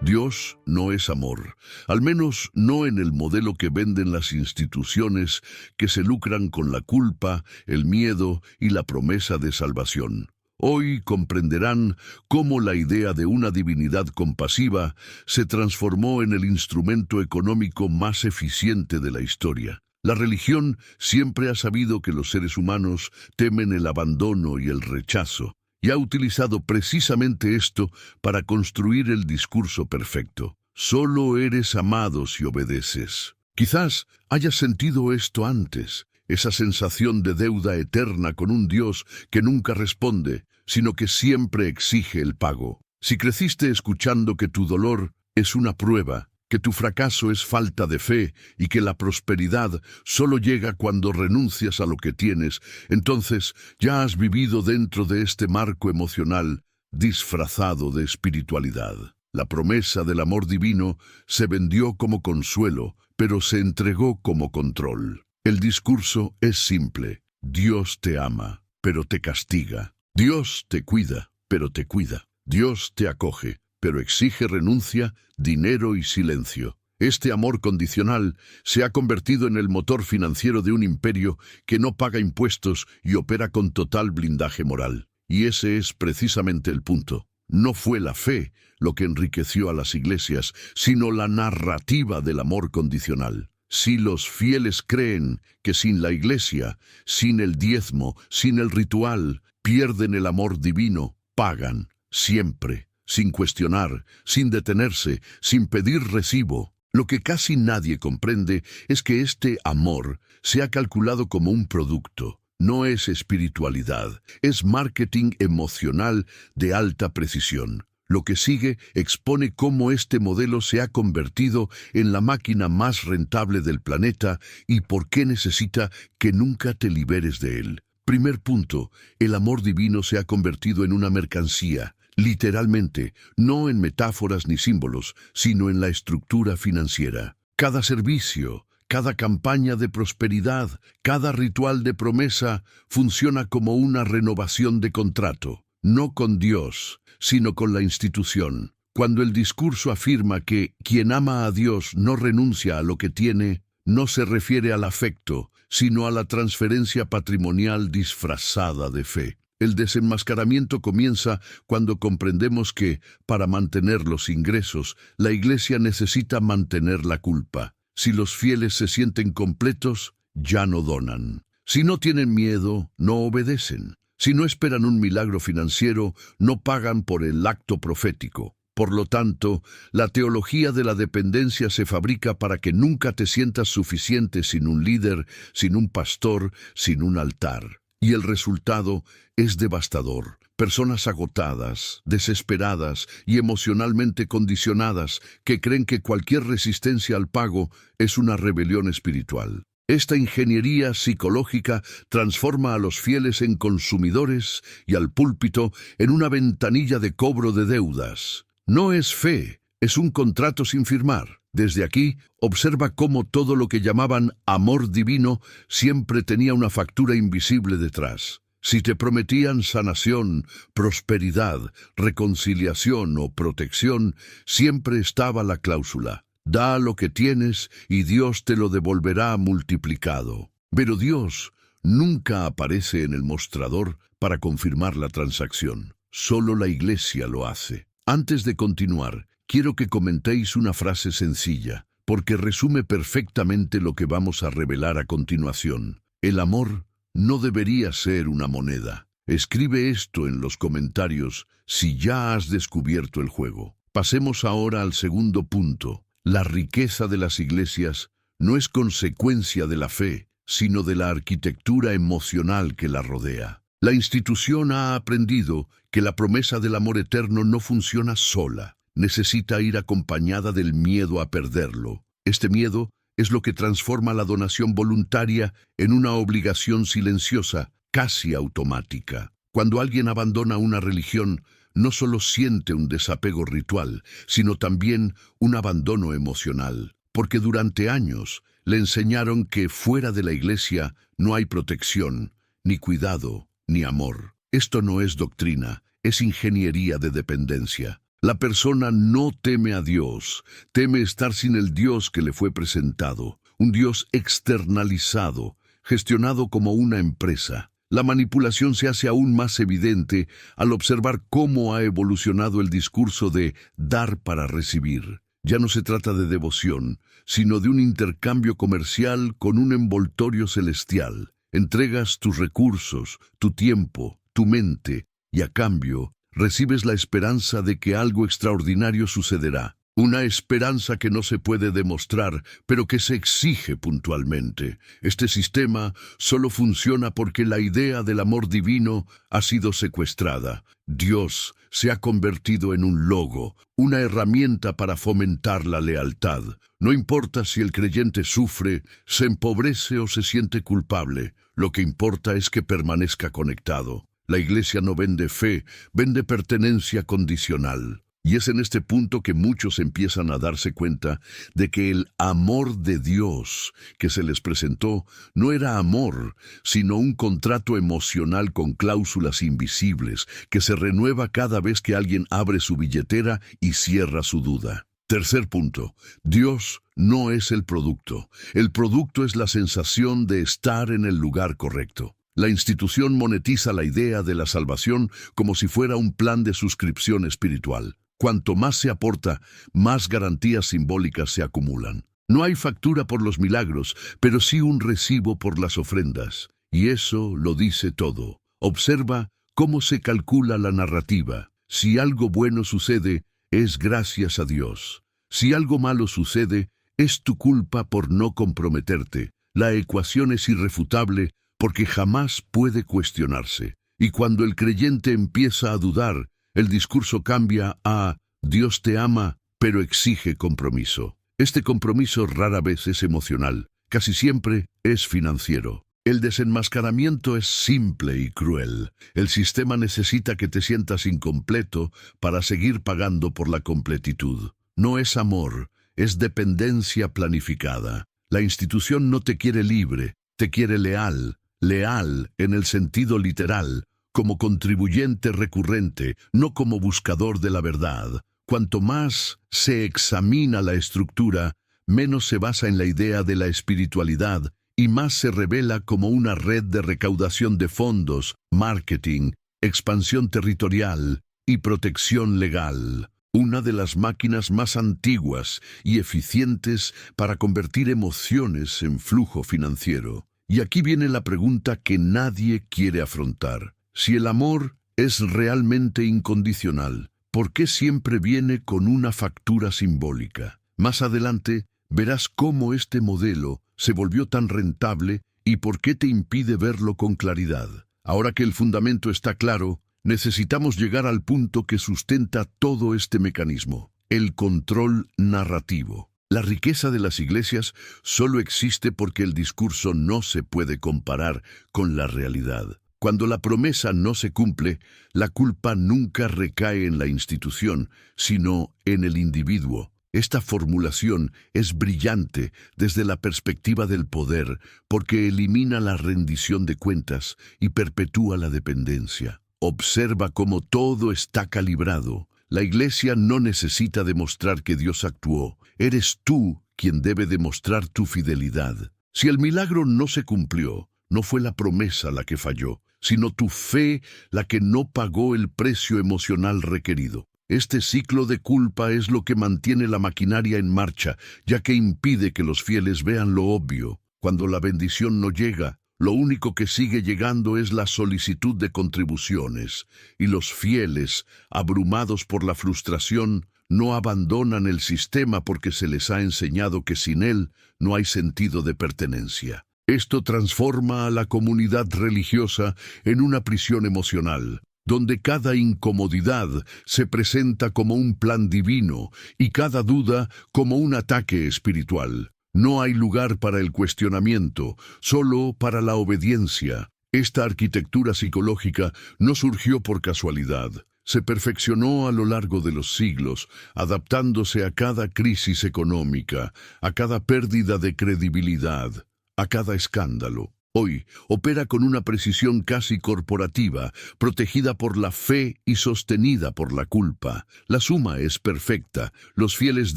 Dios no es amor, al menos no en el modelo que venden las instituciones que se lucran con la culpa, el miedo y la promesa de salvación. Hoy comprenderán cómo la idea de una divinidad compasiva se transformó en el instrumento económico más eficiente de la historia. La religión siempre ha sabido que los seres humanos temen el abandono y el rechazo, y ha utilizado precisamente esto para construir el discurso perfecto. Solo eres amado si obedeces. Quizás hayas sentido esto antes, esa sensación de deuda eterna con un Dios que nunca responde, sino que siempre exige el pago. Si creciste escuchando que tu dolor es una prueba, que tu fracaso es falta de fe y que la prosperidad solo llega cuando renuncias a lo que tienes, entonces ya has vivido dentro de este marco emocional disfrazado de espiritualidad. La promesa del amor divino se vendió como consuelo, pero se entregó como control. El discurso es simple: Dios te ama, pero te castiga. Dios te cuida, pero te cuida. Dios te acoge, pero exige renuncia, dinero y silencio. Este amor condicional se ha convertido en el motor financiero de un imperio que no paga impuestos y opera con total blindaje moral. Y ese es precisamente el punto. No fue la fe lo que enriqueció a las iglesias, sino la narrativa del amor condicional. Si los fieles creen que sin la iglesia, sin el diezmo, sin el ritual, pierden el amor divino, pagan, siempre, sin cuestionar, sin detenerse, sin pedir recibo. Lo que casi nadie comprende es que este amor se ha calculado como un producto. No es espiritualidad, es marketing emocional de alta precisión. Lo que sigue expone cómo este modelo se ha convertido en la máquina más rentable del planeta y por qué necesita que nunca te liberes de él. Primer punto, el amor divino se ha convertido en una mercancía. Literalmente, no en metáforas ni símbolos, sino en la estructura financiera. Cada servicio, cada campaña de prosperidad, cada ritual de promesa funciona como una renovación de contrato, no con Dios, sino con la institución. Cuando el discurso afirma que quien ama a Dios no renuncia a lo que tiene, no se refiere al afecto, sino a la transferencia patrimonial disfrazada de fe. El desenmascaramiento comienza cuando comprendemos que, para mantener los ingresos, la Iglesia necesita mantener la culpa. Si los fieles se sienten completos, ya no donan. Si no tienen miedo, no obedecen. Si no esperan un milagro financiero, no pagan por el acto profético. Por lo tanto, la teología de la dependencia se fabrica para que nunca te sientas suficiente sin un líder, sin un pastor, sin un altar. Y el resultado es devastador. Personas agotadas, desesperadas y emocionalmente condicionadas que creen que cualquier resistencia al pago es una rebelión espiritual. Esta ingeniería psicológica transforma a los fieles en consumidores y al púlpito en una ventanilla de cobro de deudas. No es fe, es un contrato sin firmar. Desde aquí, observa cómo todo lo que llamaban amor divino siempre tenía una factura invisible detrás. Si te prometían sanación, prosperidad, reconciliación o protección, siempre estaba la cláusula: da lo que tienes y Dios te lo devolverá multiplicado. Pero Dios nunca aparece en el mostrador para confirmar la transacción. Solo la Iglesia lo hace. Antes de continuar, quiero que comentéis una frase sencilla, porque resume perfectamente lo que vamos a revelar a continuación. El amor no debería ser una moneda. Escribe esto en los comentarios si ya has descubierto el juego. Pasemos ahora al segundo punto. La riqueza de las iglesias no es consecuencia de la fe, sino de la arquitectura emocional que la rodea. La institución ha aprendido que la promesa del amor eterno no funciona sola. Necesita ir acompañada del miedo a perderlo. Este miedo es lo que transforma la donación voluntaria en una obligación silenciosa, casi automática. Cuando alguien abandona una religión, no solo siente un desapego ritual, sino también un abandono emocional, porque durante años le enseñaron que fuera de la iglesia no hay protección, ni cuidado, ni amor. Esto no es doctrina, es ingeniería de dependencia. La persona no teme a Dios, teme estar sin el Dios que le fue presentado, un Dios externalizado, gestionado como una empresa. La manipulación se hace aún más evidente al observar cómo ha evolucionado el discurso de dar para recibir. Ya no se trata de devoción, sino de un intercambio comercial con un envoltorio celestial. Entregas tus recursos, tu tiempo, tu mente, y a cambio recibes la esperanza de que algo extraordinario sucederá. Una esperanza que no se puede demostrar, pero que se exige puntualmente. Este sistema solo funciona porque la idea del amor divino ha sido secuestrada. Dios se ha convertido en un logo, una herramienta para fomentar la lealtad. No importa si el creyente sufre, se empobrece o se siente culpable. Lo que importa es que permanezca conectado. La Iglesia no vende fe, vende pertenencia condicional. Y es en este punto que muchos empiezan a darse cuenta de que el amor de Dios que se les presentó no era amor, sino un contrato emocional con cláusulas invisibles que se renueva cada vez que alguien abre su billetera y cierra su duda. Tercer punto, Dios no es el producto. El producto es la sensación de estar en el lugar correcto. La institución monetiza la idea de la salvación como si fuera un plan de suscripción espiritual. Cuanto más se aporta, más garantías simbólicas se acumulan. No hay factura por los milagros, pero sí un recibo por las ofrendas. Y eso lo dice todo. Observa cómo se calcula la narrativa. Si algo bueno sucede, es gracias a Dios. Si algo malo sucede, es tu culpa por no comprometerte. La ecuación es irrefutable porque jamás puede cuestionarse. Y cuando el creyente empieza a dudar, el discurso cambia a Dios te ama, pero exige compromiso. Este compromiso rara vez es emocional, casi siempre es financiero. El desenmascaramiento es simple y cruel. El sistema necesita que te sientas incompleto para seguir pagando por la completitud. No es amor, es dependencia planificada. La institución no te quiere libre, te quiere leal. Leal en el sentido literal, como contribuyente recurrente, no como buscador de la verdad. Cuanto más se examina la estructura, menos se basa en la idea de la espiritualidad y más se revela como una red de recaudación de fondos, marketing, expansión territorial y protección legal. Una de las máquinas más antiguas y eficientes para convertir emociones en flujo financiero. Y aquí viene la pregunta que nadie quiere afrontar. Si el amor es realmente incondicional, ¿por qué siempre viene con una factura simbólica? Más adelante verás cómo este modelo se volvió tan rentable y por qué te impide verlo con claridad. Ahora que el fundamento está claro, necesitamos llegar al punto que sustenta todo este mecanismo, el control narrativo. La riqueza de las iglesias solo existe porque el discurso no se puede comparar con la realidad. Cuando la promesa no se cumple, la culpa nunca recae en la institución, sino en el individuo. Esta formulación es brillante desde la perspectiva del poder, porque elimina la rendición de cuentas y perpetúa la dependencia. Observa cómo todo está calibrado. La iglesia no necesita demostrar que Dios actuó. Eres tú quien debe demostrar tu fidelidad. Si el milagro no se cumplió, no fue la promesa la que falló, sino tu fe la que no pagó el precio emocional requerido. Este ciclo de culpa es lo que mantiene la maquinaria en marcha, ya que impide que los fieles vean lo obvio. Cuando la bendición no llega, lo único que sigue llegando es la solicitud de contribuciones, y los fieles, abrumados por la frustración, no abandonan el sistema porque se les ha enseñado que sin él no hay sentido de pertenencia. Esto transforma a la comunidad religiosa en una prisión emocional, donde cada incomodidad se presenta como un plan divino y cada duda como un ataque espiritual. No hay lugar para el cuestionamiento, solo para la obediencia. Esta arquitectura psicológica no surgió por casualidad. Se perfeccionó a lo largo de los siglos, adaptándose a cada crisis económica, a cada pérdida de credibilidad, a cada escándalo. Hoy opera con una precisión casi corporativa, protegida por la fe y sostenida por la culpa. La suma es perfecta, los fieles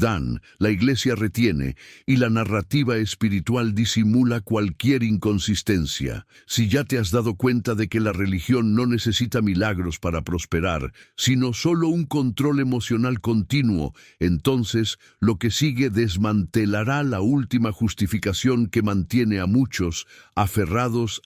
dan, la Iglesia retiene, y la narrativa espiritual disimula cualquier inconsistencia. Si ya te has dado cuenta de que la religión no necesita milagros para prosperar, sino solo un control emocional continuo, entonces lo que sigue desmantelará la última justificación que mantiene a muchos aferrados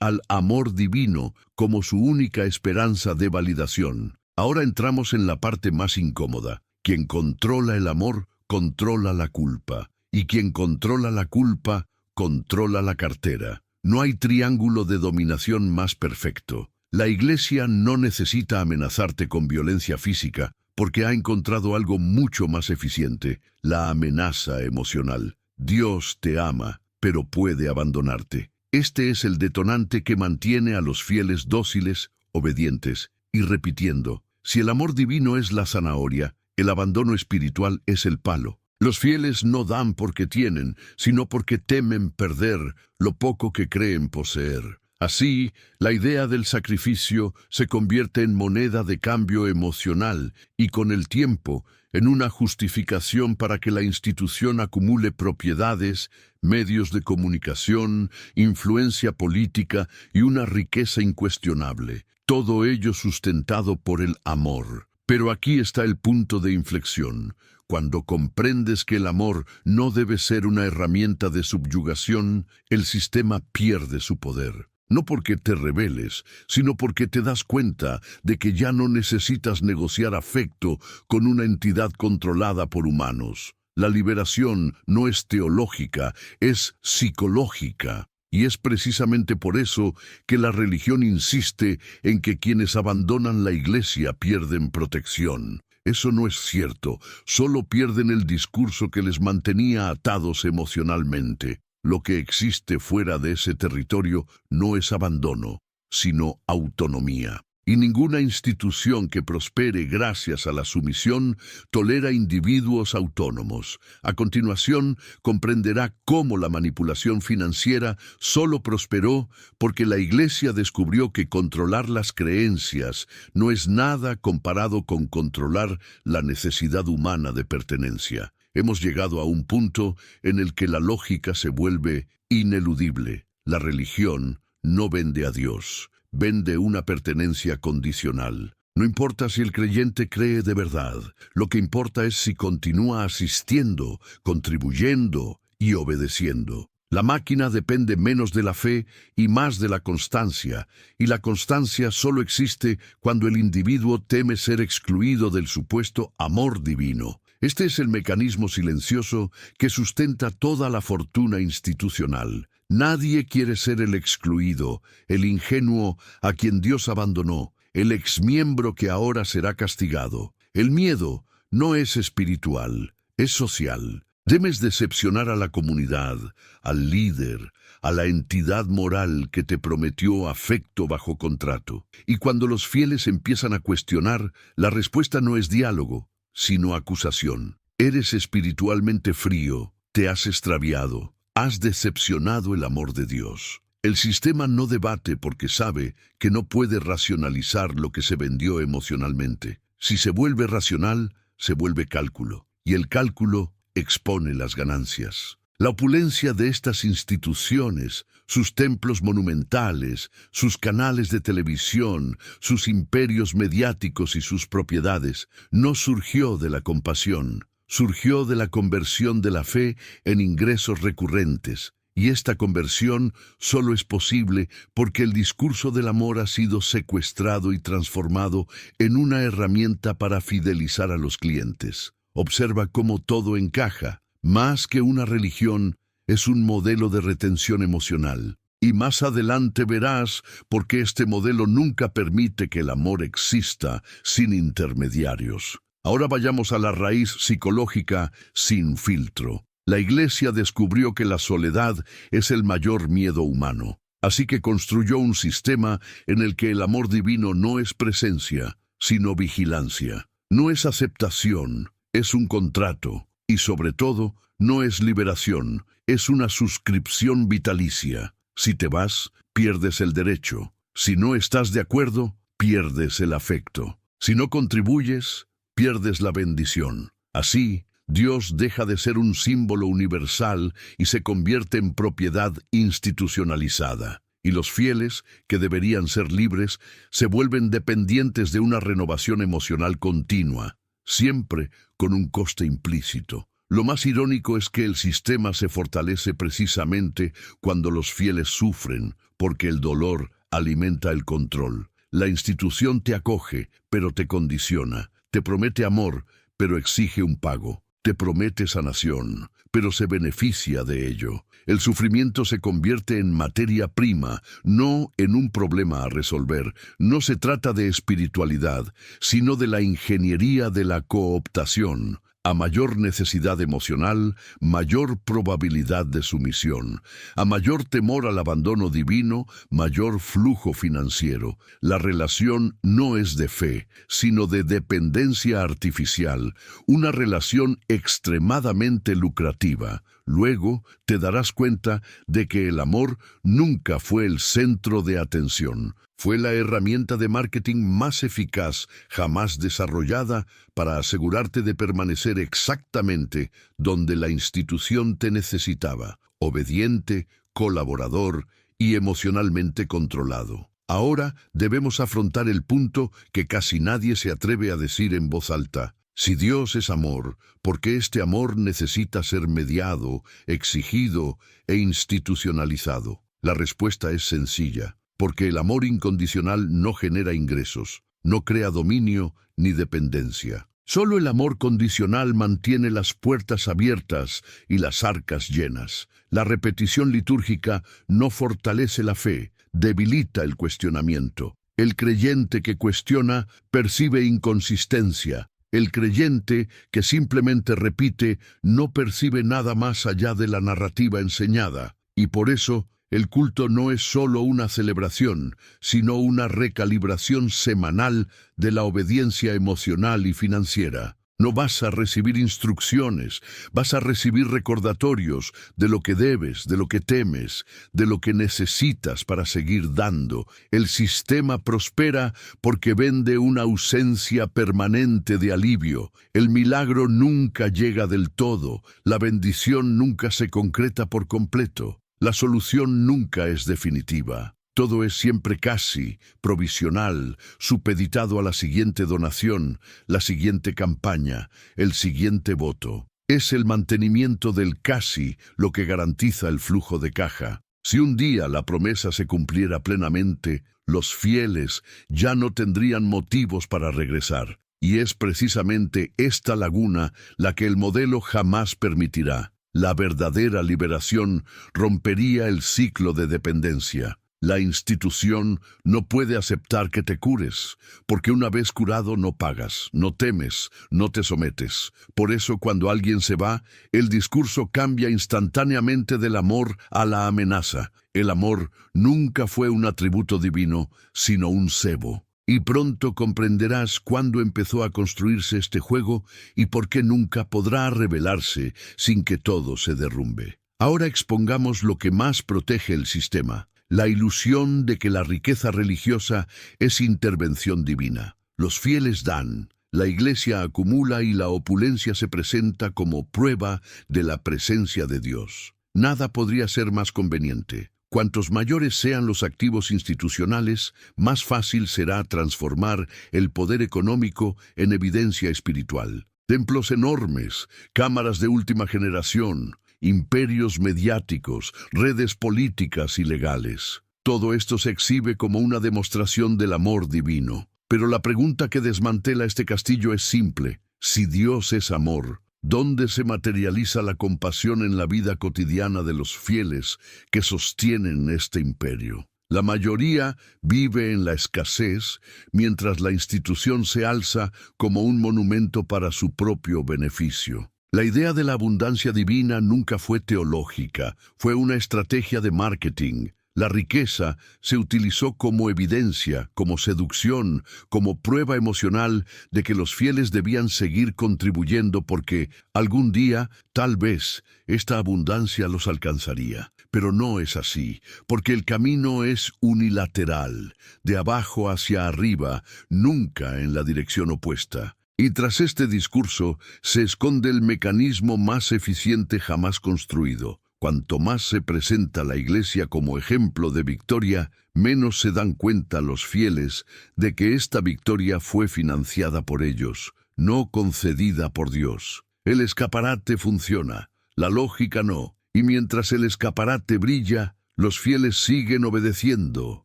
al amor divino como su única esperanza de validación. Ahora entramos en la parte más incómoda. Quien controla el amor, controla la culpa. Y quien controla la culpa, controla la cartera. No hay triángulo de dominación más perfecto. La Iglesia no necesita amenazarte con violencia física porque ha encontrado algo mucho más eficiente, la amenaza emocional. Dios te ama, pero puede abandonarte. Este es el detonante que mantiene a los fieles dóciles, obedientes y repitiendo. Si el amor divino es la zanahoria, el abandono espiritual es el palo. Los fieles no dan porque tienen, sino porque temen perder lo poco que creen poseer. Así, la idea del sacrificio se convierte en moneda de cambio emocional y con el tiempo en una justificación para que la institución acumule propiedades, medios de comunicación, influencia política y una riqueza incuestionable. Todo ello sustentado por el amor. Pero aquí está el punto de inflexión. Cuando comprendes que el amor no debe ser una herramienta de subyugación, el sistema pierde su poder. No porque te rebeles, sino porque te das cuenta de que ya no necesitas negociar afecto con una entidad controlada por humanos. La liberación no es teológica, es psicológica. Y es precisamente por eso que la religión insiste en que quienes abandonan la Iglesia pierden protección. Eso no es cierto, solo pierden el discurso que les mantenía atados emocionalmente. Lo que existe fuera de ese territorio no es abandono, sino autonomía. Y ninguna institución que prospere gracias a la sumisión tolera individuos autónomos. A continuación, comprenderá cómo la manipulación financiera solo prosperó porque la Iglesia descubrió que controlar las creencias no es nada comparado con controlar la necesidad humana de pertenencia. Hemos llegado a un punto en el que la lógica se vuelve ineludible. La religión no vende a Dios. Vende una pertenencia condicional. No importa si el creyente cree de verdad, lo que importa es si continúa asistiendo, contribuyendo y obedeciendo. La máquina depende menos de la fe y más de la constancia, y la constancia solo existe cuando el individuo teme ser excluido del supuesto amor divino. Este es el mecanismo silencioso que sustenta toda la fortuna institucional. Nadie quiere ser el excluido, el ingenuo a quien Dios abandonó, el exmiembro que ahora será castigado. El miedo no es espiritual, es social. Temes decepcionar a la comunidad, al líder, a la entidad moral que te prometió afecto bajo contrato. Y cuando los fieles empiezan a cuestionar, la respuesta no es diálogo, sino acusación. Eres espiritualmente frío, te has extraviado. Has decepcionado el amor de Dios. El sistema no debate porque sabe que no puede racionalizar lo que se vendió emocionalmente. Si se vuelve racional, se vuelve cálculo, y el cálculo expone las ganancias. La opulencia de estas instituciones, sus templos monumentales, sus canales de televisión, sus imperios mediáticos y sus propiedades, no surgió de la compasión. Surgió de la conversión de la fe en ingresos recurrentes, y esta conversión solo es posible porque el discurso del amor ha sido secuestrado y transformado en una herramienta para fidelizar a los clientes. Observa cómo todo encaja. Más que una religión, es un modelo de retención emocional. Y más adelante verás por qué este modelo nunca permite que el amor exista sin intermediarios. Ahora vayamos a la raíz psicológica sin filtro. La Iglesia descubrió que la soledad es el mayor miedo humano. Así que construyó un sistema en el que el amor divino no es presencia, sino vigilancia. No es aceptación, es un contrato. Y sobre todo, no es liberación, es una suscripción vitalicia. Si te vas, pierdes el derecho. Si no estás de acuerdo, pierdes el afecto. Si no contribuyes, pierdes la bendición. Así, Dios deja de ser un símbolo universal y se convierte en propiedad institucionalizada. Y los fieles, que deberían ser libres, se vuelven dependientes de una renovación emocional continua, siempre con un coste implícito. Lo más irónico es que el sistema se fortalece precisamente cuando los fieles sufren, porque el dolor alimenta el control. La institución te acoge, pero te condiciona. Te promete amor, pero exige un pago. Te promete sanación, pero se beneficia de ello. El sufrimiento se convierte en materia prima, no en un problema a resolver. No se trata de espiritualidad, sino de la ingeniería de la cooptación. A mayor necesidad emocional, mayor probabilidad de sumisión. A mayor temor al abandono divino, mayor flujo financiero. La relación no es de fe, sino de dependencia artificial, una relación extremadamente lucrativa. Luego te darás cuenta de que el amor nunca fue el centro de atención. Fue la herramienta de marketing más eficaz jamás desarrollada para asegurarte de permanecer exactamente donde la institución te necesitaba, obediente, colaborador y emocionalmente controlado. Ahora debemos afrontar el punto que casi nadie se atreve a decir en voz alta. Si Dios es amor, ¿por qué este amor necesita ser mediado, exigido e institucionalizado? La respuesta es sencilla. Porque el amor incondicional no genera ingresos, no crea dominio ni dependencia. Solo el amor condicional mantiene las puertas abiertas y las arcas llenas. La repetición litúrgica no fortalece la fe, debilita el cuestionamiento. El creyente que cuestiona percibe inconsistencia. El creyente que simplemente repite no percibe nada más allá de la narrativa enseñada. Y por eso, el culto no es solo una celebración, sino una recalibración semanal de la obediencia emocional y financiera. No vas a recibir instrucciones, vas a recibir recordatorios de lo que debes, de lo que temes, de lo que necesitas para seguir dando. El sistema prospera porque vende una ausencia permanente de alivio. El milagro nunca llega del todo, la bendición nunca se concreta por completo. La solución nunca es definitiva. Todo es siempre casi, provisional, supeditado a la siguiente donación, la siguiente campaña, el siguiente voto. Es el mantenimiento del casi lo que garantiza el flujo de caja. Si un día la promesa se cumpliera plenamente, los fieles ya no tendrían motivos para regresar. Y es precisamente esta laguna la que el modelo jamás permitirá. La verdadera liberación rompería el ciclo de dependencia. La institución no puede aceptar que te cures, porque una vez curado no pagas, no temes, no te sometes. Por eso cuando alguien se va, el discurso cambia instantáneamente del amor a la amenaza. El amor nunca fue un atributo divino, sino un cebo. Y pronto comprenderás cuándo empezó a construirse este juego y por qué nunca podrá revelarse sin que todo se derrumbe. Ahora expongamos lo que más protege el sistema, la ilusión de que la riqueza religiosa es intervención divina. Los fieles dan, la iglesia acumula y la opulencia se presenta como prueba de la presencia de Dios. Nada podría ser más conveniente. Cuantos mayores sean los activos institucionales, más fácil será transformar el poder económico en evidencia espiritual. Templos enormes, cámaras de última generación, imperios mediáticos, redes políticas y legales. Todo esto se exhibe como una demostración del amor divino. Pero la pregunta que desmantela este castillo es simple. Si Dios es amor, ¿dónde se materializa la compasión en la vida cotidiana de los fieles que sostienen este imperio? La mayoría vive en la escasez, mientras la institución se alza como un monumento para su propio beneficio. La idea de la abundancia divina nunca fue teológica, fue una estrategia de marketing. La riqueza se utilizó como evidencia, como seducción, como prueba emocional de que los fieles debían seguir contribuyendo porque algún día, tal vez, esta abundancia los alcanzaría. Pero no es así, porque el camino es unilateral, de abajo hacia arriba, nunca en la dirección opuesta. Y tras este discurso se esconde el mecanismo más eficiente jamás construido. Cuanto más se presenta la Iglesia como ejemplo de victoria, menos se dan cuenta los fieles de que esta victoria fue financiada por ellos, no concedida por Dios. El escaparate funciona, la lógica no, y mientras el escaparate brilla, los fieles siguen obedeciendo,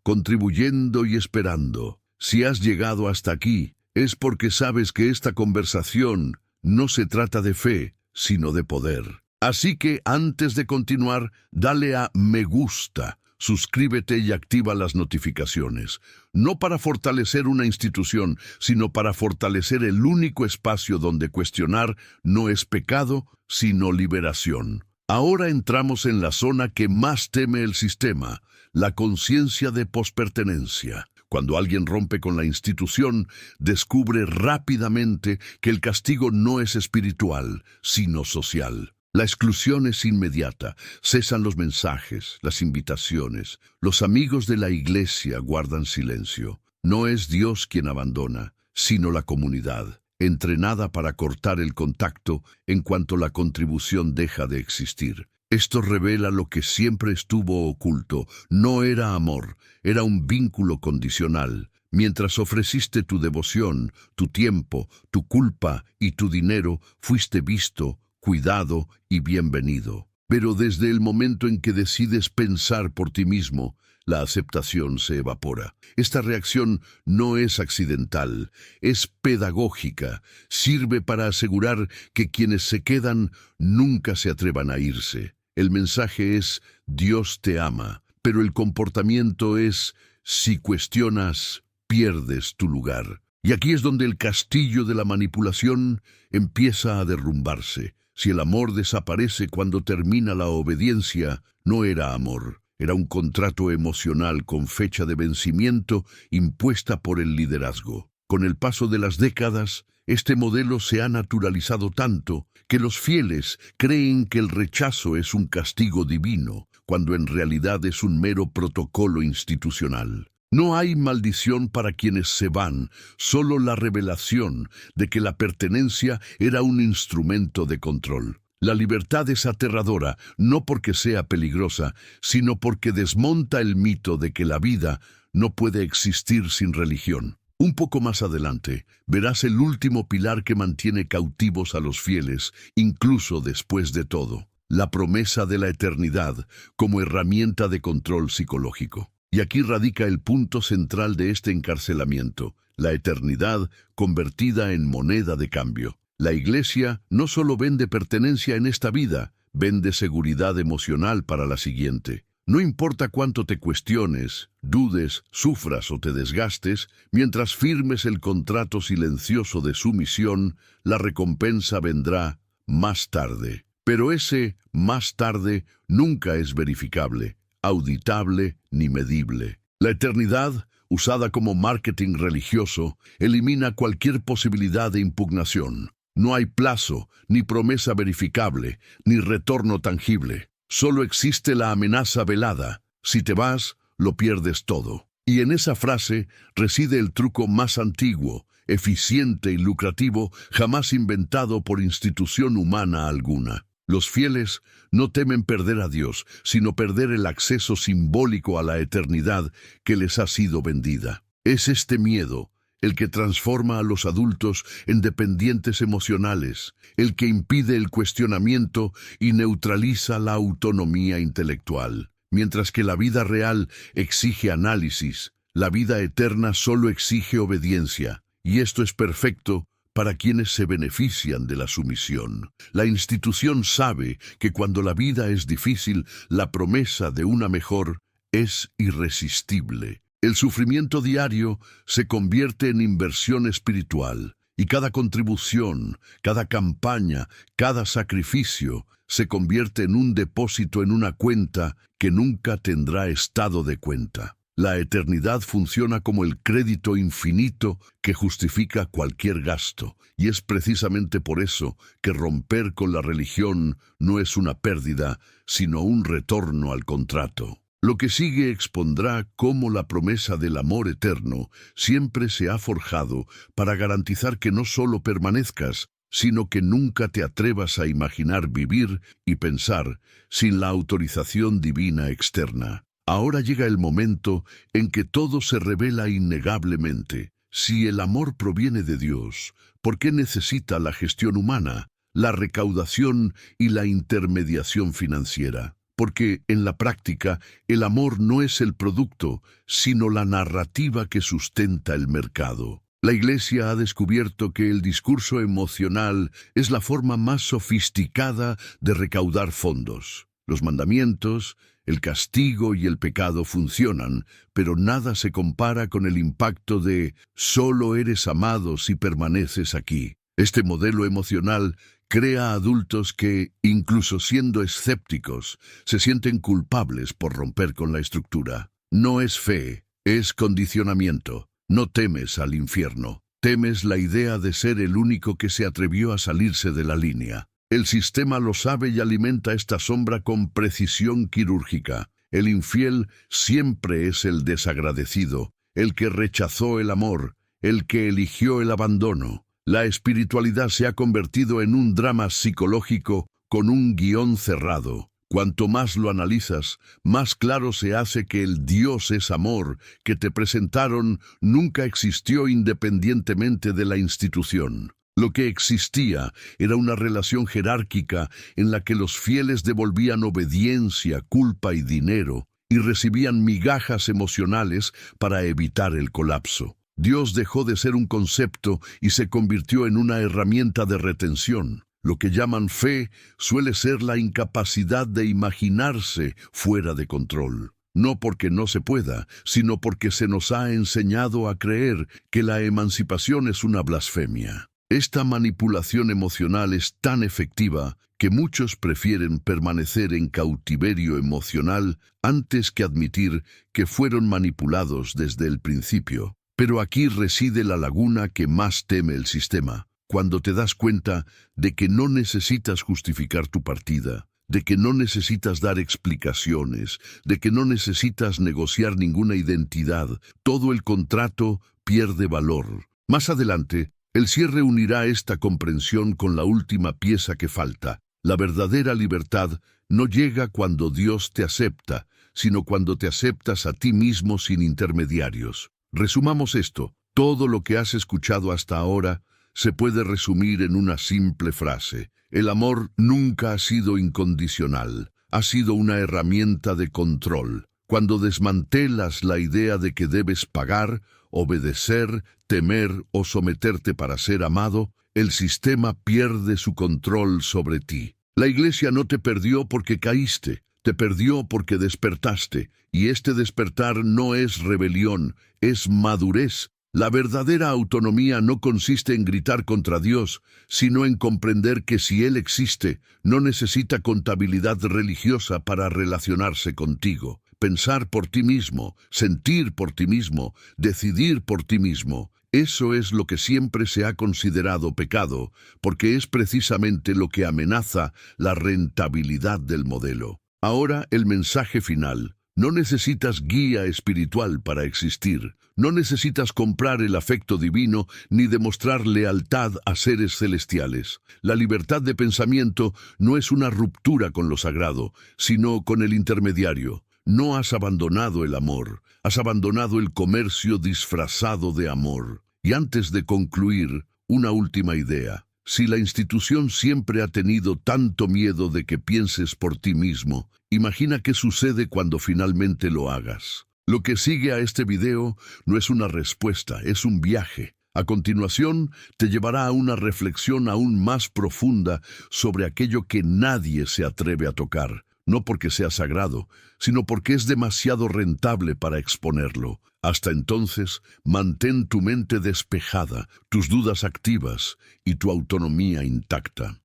contribuyendo y esperando. Si has llegado hasta aquí, es porque sabes que esta conversación no se trata de fe, sino de poder. Así que antes de continuar, dale a me gusta, suscríbete y activa las notificaciones. No para fortalecer una institución, sino para fortalecer el único espacio donde cuestionar no es pecado, sino liberación. Ahora entramos en la zona que más teme el sistema, la conciencia de pospertenencia. Cuando alguien rompe con la institución, descubre rápidamente que el castigo no es espiritual, sino social. La exclusión es inmediata, cesan los mensajes, las invitaciones. Los amigos de la iglesia guardan silencio. No es Dios quien abandona, sino la comunidad, entrenada para cortar el contacto en cuanto la contribución deja de existir. Esto revela lo que siempre estuvo oculto. No era amor, era un vínculo condicional. Mientras ofreciste tu devoción, tu tiempo, tu culpa y tu dinero, fuiste visto, cuidado y bienvenido. Pero desde el momento en que decides pensar por ti mismo, la aceptación se evapora. Esta reacción no es accidental, es pedagógica. Sirve para asegurar que quienes se quedan nunca se atrevan a irse. El mensaje es, Dios te ama, pero el comportamiento es, si cuestionas, pierdes tu lugar. Y aquí es donde el castillo de la manipulación empieza a derrumbarse. Si el amor desaparece cuando termina la obediencia, no era amor, era un contrato emocional con fecha de vencimiento impuesta por el liderazgo. Con el paso de las décadas, este modelo se ha naturalizado tanto que los fieles creen que el rechazo es un castigo divino, cuando en realidad es un mero protocolo institucional. No hay maldición para quienes se van, solo la revelación de que la pertenencia era un instrumento de control. La libertad es aterradora, no porque sea peligrosa, sino porque desmonta el mito de que la vida no puede existir sin religión. Un poco más adelante, verás el último pilar que mantiene cautivos a los fieles, incluso después de todo: la promesa de la eternidad como herramienta de control psicológico. Y aquí radica el punto central de este encarcelamiento, la eternidad convertida en moneda de cambio. La Iglesia no solo vende pertenencia en esta vida, vende seguridad emocional para la siguiente. No importa cuánto te cuestiones, dudes, sufras o te desgastes, mientras firmes el contrato silencioso de sumisión, la recompensa vendrá más tarde. Pero ese más tarde nunca es verificable, auditable ni medible. La eternidad, usada como marketing religioso, elimina cualquier posibilidad de impugnación. No hay plazo, ni promesa verificable, ni retorno tangible. Solo existe la amenaza velada. Si te vas, lo pierdes todo. Y en esa frase reside el truco más antiguo, eficiente y lucrativo jamás inventado por institución humana alguna. Los fieles no temen perder a Dios, sino perder el acceso simbólico a la eternidad que les ha sido vendida. Es este miedo el que transforma a los adultos en dependientes emocionales, el que impide el cuestionamiento y neutraliza la autonomía intelectual. Mientras que la vida real exige análisis, la vida eterna solo exige obediencia, y esto es perfecto para quienes se benefician de la sumisión. La institución sabe que cuando la vida es difícil, la promesa de una mejor es irresistible. El sufrimiento diario se convierte en inversión espiritual, y cada contribución, cada campaña, cada sacrificio se convierte en un depósito en una cuenta que nunca tendrá estado de cuenta. La eternidad funciona como el crédito infinito que justifica cualquier gasto, y es precisamente por eso que romper con la religión no es una pérdida, sino un retorno al contrato. Lo que sigue expondrá cómo la promesa del amor eterno siempre se ha forjado para garantizar que no solo permanezcas, sino que nunca te atrevas a imaginar vivir y pensar sin la autorización divina externa. Ahora llega el momento en que todo se revela innegablemente. Si el amor proviene de Dios, ¿por qué necesita la gestión humana, la recaudación y la intermediación financiera? Porque, en la práctica, el amor no es el producto, sino la narrativa que sustenta el mercado. La Iglesia ha descubierto que el discurso emocional es la forma más sofisticada de recaudar fondos. Los mandamientos, el castigo y el pecado funcionan, pero nada se compara con el impacto de «solo eres amado si permaneces aquí». Este modelo emocional crea adultos que, incluso siendo escépticos, se sienten culpables por romper con la estructura. No es fe, es condicionamiento. No temes al infierno, temes la idea de ser el único que se atrevió a salirse de la línea. El sistema lo sabe y alimenta esta sombra con precisión quirúrgica. El infiel siempre es el desagradecido, el que rechazó el amor, el que eligió el abandono. La espiritualidad se ha convertido en un drama psicológico con un guión cerrado. Cuanto más lo analizas, más claro se hace que el Dios es amor que te presentaron nunca existió independientemente de la institución. Lo que existía era una relación jerárquica en la que los fieles devolvían obediencia, culpa y dinero, y recibían migajas emocionales para evitar el colapso. Dios dejó de ser un concepto y se convirtió en una herramienta de retención. Lo que llaman fe suele ser la incapacidad de imaginarse fuera de control. No porque no se pueda, sino porque se nos ha enseñado a creer que la emancipación es una blasfemia. Esta manipulación emocional es tan efectiva que muchos prefieren permanecer en cautiverio emocional antes que admitir que fueron manipulados desde el principio. Pero aquí reside la laguna que más teme el sistema. Cuando te das cuenta de que no necesitas justificar tu partida, de que no necesitas dar explicaciones, de que no necesitas negociar ninguna identidad, todo el contrato pierde valor. Más adelante, el cierre unirá esta comprensión con la última pieza que falta. La verdadera libertad no llega cuando Dios te acepta, sino cuando te aceptas a ti mismo sin intermediarios. Resumamos esto. Todo lo que has escuchado hasta ahora se puede resumir en una simple frase. El amor nunca ha sido incondicional, ha sido una herramienta de control. Cuando desmantelas la idea de que debes pagar, obedecer, temer o someterte para ser amado, el sistema pierde su control sobre ti. La Iglesia no te perdió porque caíste, te perdió porque despertaste, y este despertar no es rebelión, es madurez. La verdadera autonomía no consiste en gritar contra Dios, sino en comprender que si Él existe, no necesita contabilidad religiosa para relacionarse contigo. Pensar por ti mismo, sentir por ti mismo, decidir por ti mismo. Eso es lo que siempre se ha considerado pecado, porque es precisamente lo que amenaza la rentabilidad del modelo. Ahora el mensaje final. No necesitas guía espiritual para existir. No necesitas comprar el afecto divino ni demostrar lealtad a seres celestiales. La libertad de pensamiento no es una ruptura con lo sagrado, sino con el intermediario. No has abandonado el amor, has abandonado el comercio disfrazado de amor. Y antes de concluir, una última idea. Si la institución siempre ha tenido tanto miedo de que pienses por ti mismo, imagina qué sucede cuando finalmente lo hagas. Lo que sigue a este video no es una respuesta, es un viaje. A continuación, te llevará a una reflexión aún más profunda sobre aquello que nadie se atreve a tocar. No porque sea sagrado, sino porque es demasiado rentable para exponerlo. Hasta entonces, mantén tu mente despejada, tus dudas activas y tu autonomía intacta.